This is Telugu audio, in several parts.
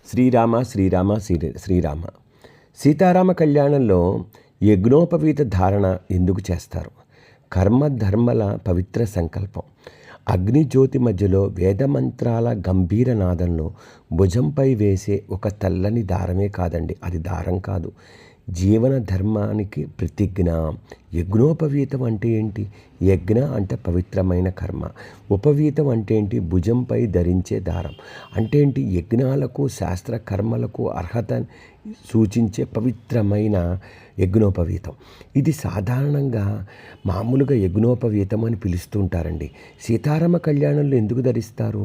శ్రీరామ శ్రీరామ శ్రీరామ. సీతారామ కళ్యాణంలో యజ్ఞోపవీత ధారణ ఎందుకు చేస్తారు? కర్మధర్మల పవిత్ర సంకల్పం. అగ్నిజ్యోతి మధ్యలో వేదమంత్రాల గంభీర నాదంలో భుజంపై వేసే ఒక తెల్లని దారమే కాదండి, అది దారం కాదు, జీవన ధర్మానికి ప్రతిజ్ఞ. యజ్ఞోపవీతం అంటే ఏంటి? యజ్ఞ అంటే పవిత్రమైన కర్మ. ఉపవీతం అంటే ఏంటి? భుజంపై ధరించే దారం. అంటే ఏంటి? యజ్ఞాలకు శాస్త్ర కర్మలకు అర్హత సూచించే పవిత్రమైన యజ్ఞోపవీతం. ఇది సాధారణంగా మామూలుగా యజ్ఞోపవీతం అని పిలుస్తుంటారండి. సీతారామ కళ్యాణంలో ఎందుకు ధరిస్తారు?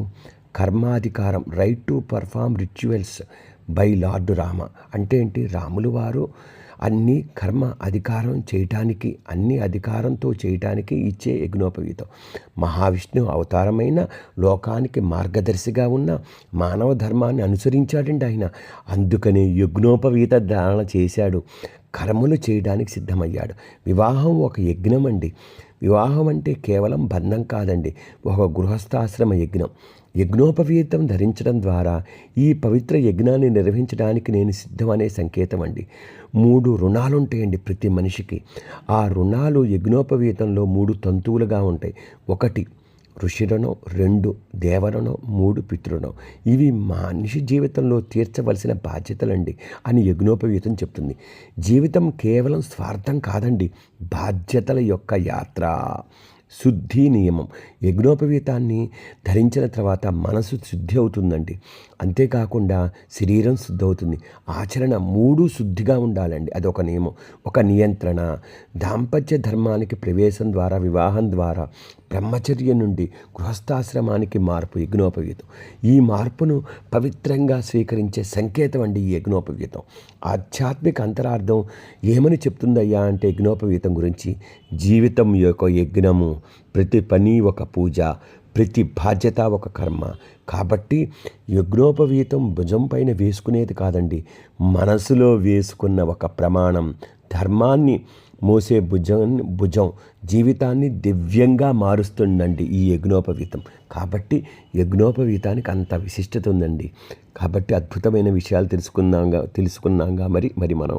కర్మాధికారం, right to perform rituals by lord Rama. అంటే ఏంటి? రాములు వారు అన్ని అధికారంతో చేయటానికి ఇచ్చే యజ్ఞోపవీతం. మహావిష్ణువు అవతారమైన లోకానికి మార్గదర్శిగా ఉన్న మానవ ధర్మాన్ని అనుసరించాడండి ఆయన. అందుకని యజ్ఞోపవీత ధారణ చేశాడు, కర్మలు చేయడానికి సిద్ధమయ్యాడు. వివాహం ఒక యజ్ఞం అండి. వివాహం అంటే కేవలం బంధం కాదండి, ఒక గృహస్థాశ్రమ యజ్ఞం. యజ్ఞోపవీతం ధరించడం ద్వారా ఈ పవిత్ర యజ్ఞాన్ని నిర్వహించడానికి నేను సిద్ధమనే సంకేతం అండి. 3 రుణాలు ఉంటాయండి ప్రతి మనిషికి. ఆ రుణాలు యజ్ఞోపవీతంలో 3 తంతువులుగా ఉంటాయి. 1 ఋషి రుణం, 2 దేవరుణం, 3 పితృణం. ఇవి మనిషి జీవితంలో తీర్చవలసిన బాధ్యతలండి అని యజ్ఞోపవీతం చెప్తుంది. జీవితం కేవలం స్వార్థం కాదండి, బాధ్యతల యొక్క యాత్ర. శుద్ధి నియమం. యజ్ఞోపవీతాన్ని ధరించిన తర్వాత మనసు శుద్ధి అవుతుందండి. అంతేకాకుండా శరీరం శుద్ధి అవుతుంది. ఆచరణ 3 శుద్ధిగా ఉండాలండి, అదొక నియమం, ఒక నియంత్రణ. దాంపత్య ధర్మానికి ప్రవేశం ద్వారా, వివాహం ద్వారా బ్రహ్మచర్య నుండి గృహస్థాశ్రమానికి మార్పు యజ్ఞోపవీతం. ఈ మార్పును పవిత్రంగా స్వీకరించే సంకేతం అండి ఈ యజ్ఞోపవీతం. ఆధ్యాత్మిక అంతరార్థం ఏమని చెప్తుందయ్యా అంటే యజ్ఞోపవీతం గురించి, జీవితం యొక్క యజ్ఞము, ప్రతి పని ఒక పూజ, ప్రతి బాధ్యత ఒక కర్మ. కాబట్టి యజ్ఞోపవీతం భుజం పైన వేసుకునేది కాదండి, మనసులో వేసుకున్న ఒక ప్రమాణం. ధర్మాన్ని మోసే భుజం జీవితాన్ని దివ్యంగా మారుస్తుందండి ఈ యజ్ఞోపవీతం. కాబట్టి యజ్ఞోపవీతానికి అంత విశిష్టత ఉందండి. కాబట్టి అద్భుతమైన విషయాలు తెలుసుకున్నాగా మరి మనం